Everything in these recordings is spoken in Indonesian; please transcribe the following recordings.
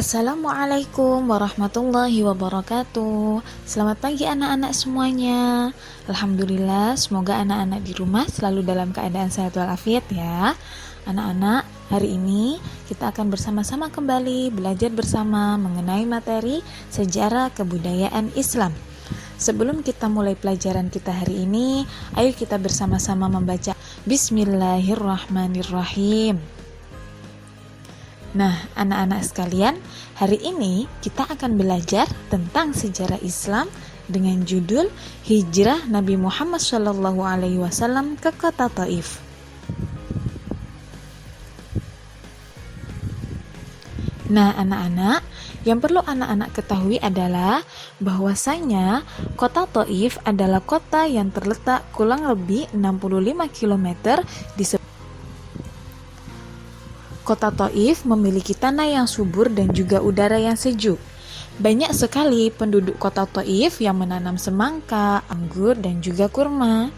Assalamualaikum warahmatullahi wabarakatuh. Selamat pagi anak-anak semuanya. Alhamdulillah, semoga anak-anak di rumah selalu dalam keadaan sehat walafiat ya. Anak-anak, hari ini kita akan bersama-sama kembali belajar bersama mengenai materi sejarah kebudayaan Islam. Sebelum kita mulai pelajaran kita hari ini, ayo kita bersama-sama membaca Bismillahirrahmanirrahim. Nah, anak-anak sekalian, hari ini kita akan belajar tentang sejarah Islam dengan judul Hijrah Nabi Muhammad SAW ke kota Taif. Nah, anak-anak, yang perlu anak-anak ketahui adalah bahwasanya kota Taif adalah kota yang terletak kurang lebih 65 km di Kota Taif memiliki tanah yang subur dan juga udara yang sejuk. Banyak sekali penduduk kota Taif yang menanam semangka, anggur, dan juga kurma.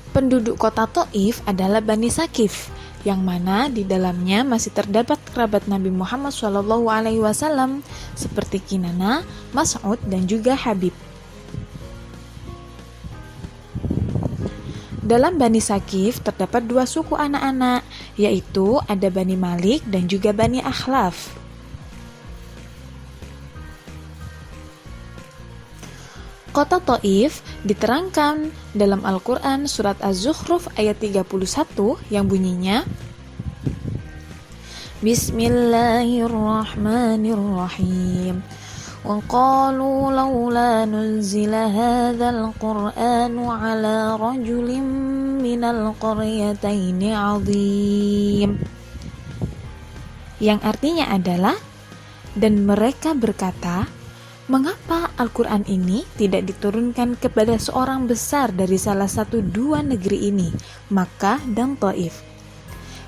Penduduk kota Taif adalah Bani Sakif, yang mana di dalamnya masih terdapat kerabat Nabi Muhammad SAW seperti Kinana, Mas'ud, dan juga Habib. Dalam Bani Sakif terdapat dua suku anak-anak, yaitu ada Bani Malik dan juga Bani Akhlaf. Kota Taif diterangkan dalam Al-Quran surat Az-Zukhruf ayat 31 yang bunyinya Bismillahirrahmanirrahim. وَقَالُوا لَوْلَا نُزِّلَ هَذَا الْقُرْآنُ عَلَى رَجُلٍ مِّنَ الْقَرْيَتَيْنِ عَظِيمٍ. Yang artinya adalah, dan mereka berkata, mengapa Al-Quran ini tidak diturunkan kepada seorang besar dari salah satu dua negeri ini, Makkah dan Taif.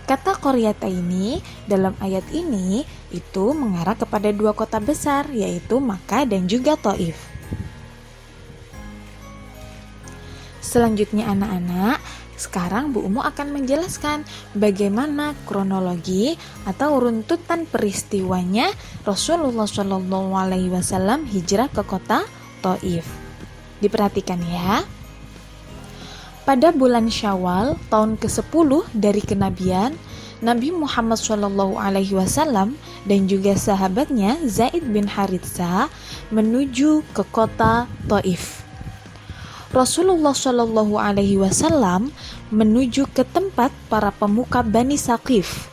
Kata Qaryataini dalam ayat ini itu mengarah kepada dua kota besar, yaitu Makkah dan juga Taif. Selanjutnya anak-anak, sekarang Bu Umu akan menjelaskan bagaimana kronologi atau runtutan peristiwanya Rasulullah SAW hijrah ke kota Taif. Diperhatikan ya. Pada bulan Syawal tahun ke-10 dari kenabian, Nabi Muhammad SAW dan juga sahabatnya Zaid bin Haritsah menuju ke kota Taif. Rasulullah SAW menuju ke tempat para pemuka Bani Sakif,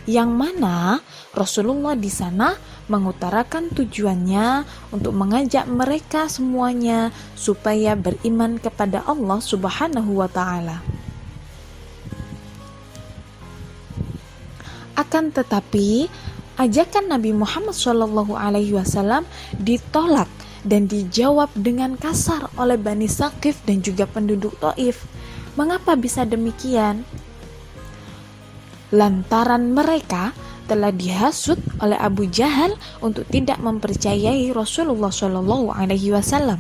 yang mana Rasulullah di sana mengutarakan tujuannya untuk mengajak mereka semuanya supaya beriman kepada Allah Subhanahu wa Ta'ala. Akan tetapi, ajakan Nabi Muhammad SAW ditolak dan dijawab dengan kasar oleh Bani Sakif dan juga penduduk Taif. Mengapa bisa demikian? Lantaran mereka telah dihasut oleh Abu Jahal untuk tidak mempercayai Rasulullah SAW.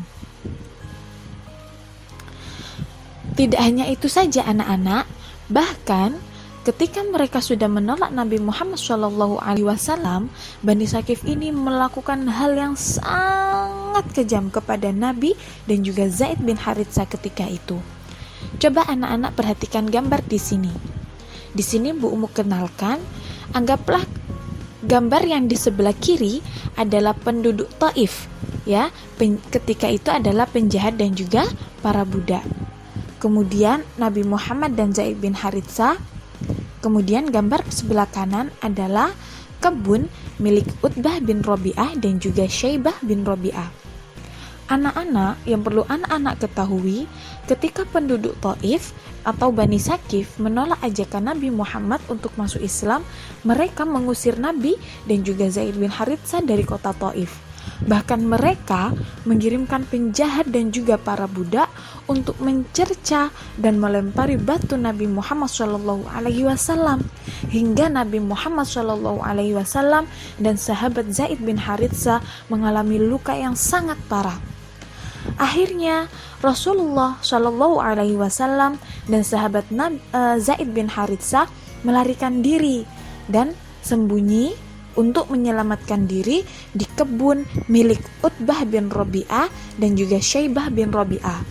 Tidak hanya itu saja anak-anak, bahkan ketika mereka sudah menolak Nabi Muhammad SAW, Bani Sakif ini melakukan hal yang sangat kejam kepada Nabi dan juga Zaid bin Haritsah ketika itu. Coba anak-anak perhatikan gambar di sini. Di sini Bu Umu kenalkan, anggaplah gambar yang di sebelah kiri adalah penduduk Taif, ya. Ketika itu adalah penjahat dan juga para budak. Kemudian Nabi Muhammad dan Zaid bin Haritsah. Kemudian gambar sebelah kanan adalah kebun milik Utbah bin Rabi'ah dan juga Syaibah bin Rabi'ah. Anak-anak, yang perlu anak-anak ketahui, ketika penduduk Taif atau Bani Sakif menolak ajakan Nabi Muhammad untuk masuk Islam, mereka mengusir Nabi dan juga Zaid bin Haritsah dari kota Taif. Bahkan mereka mengirimkan penjahat dan juga para budak untuk mencerca dan melempari batu Nabi Muhammad SAW, hingga Nabi Muhammad SAW dan sahabat Zaid bin Haritsah mengalami luka yang sangat parah. Akhirnya Rasulullah SAW dan sahabat Zaid bin Haritsah melarikan diri dan sembunyi untuk menyelamatkan diri di kebun milik Utbah bin Rabi'ah dan juga Syaibah bin Rabi'ah.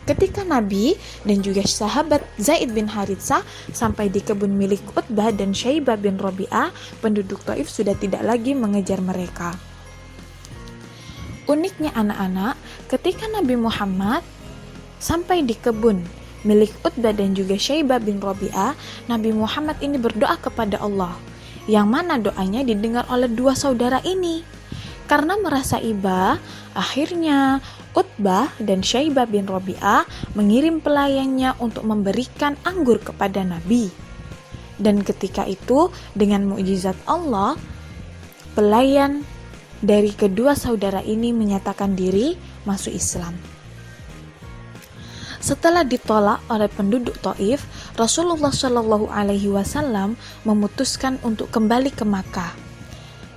Ketika Nabi dan juga sahabat Zaid bin Haritsah sampai di kebun milik Utbah dan Syaibah bin Rabi'ah, penduduk Taif sudah tidak lagi mengejar mereka. Uniknya anak-anak, ketika Nabi Muhammad sampai di kebun milik Utbah dan juga Syaibah bin Rabi'ah, Nabi Muhammad ini berdoa kepada Allah, yang mana doanya didengar oleh dua saudara ini. Karena merasa iba, akhirnya Utbah dan Syaibah bin Rabi'ah mengirim pelayannya untuk memberikan anggur kepada Nabi. Dan ketika itu, dengan mukjizat Allah, pelayan dari kedua saudara ini menyatakan diri masuk Islam. Setelah ditolak oleh penduduk Taif, Rasulullah Shallallahu Alaihi Wasallam memutuskan untuk kembali ke Makkah.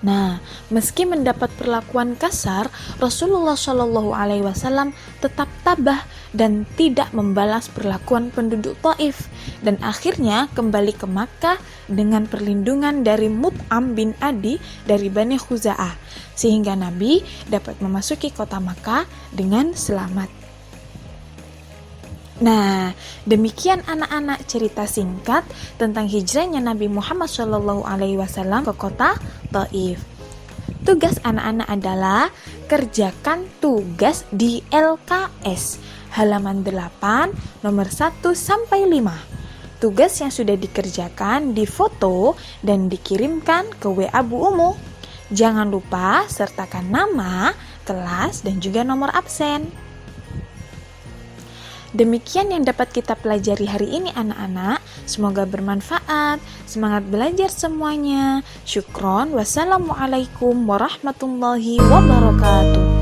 Nah, meski mendapat perlakuan kasar, Rasulullah Shallallahu Alaihi Wasallam tetap tabah dan tidak membalas perlakuan penduduk Taif, dan akhirnya kembali ke Makkah dengan perlindungan dari Mut'am bin Adi dari Bani Khuza'ah, sehingga Nabi dapat memasuki kota Makkah dengan selamat. Nah, demikian anak-anak cerita singkat tentang hijrahnya Nabi Muhammad SAW ke kota Taif. Tugas anak-anak adalah kerjakan tugas di LKS halaman 8 nomor 1 sampai 5. Tugas yang sudah dikerjakan difoto dan dikirimkan ke WA Bu Umu. Jangan lupa sertakan nama, kelas, dan juga nomor absen. Demikian yang dapat kita pelajari hari ini anak-anak. Semoga bermanfaat. Semangat belajar semuanya. Syukron. Wassalamualaikum warahmatullahi wabarakatuh.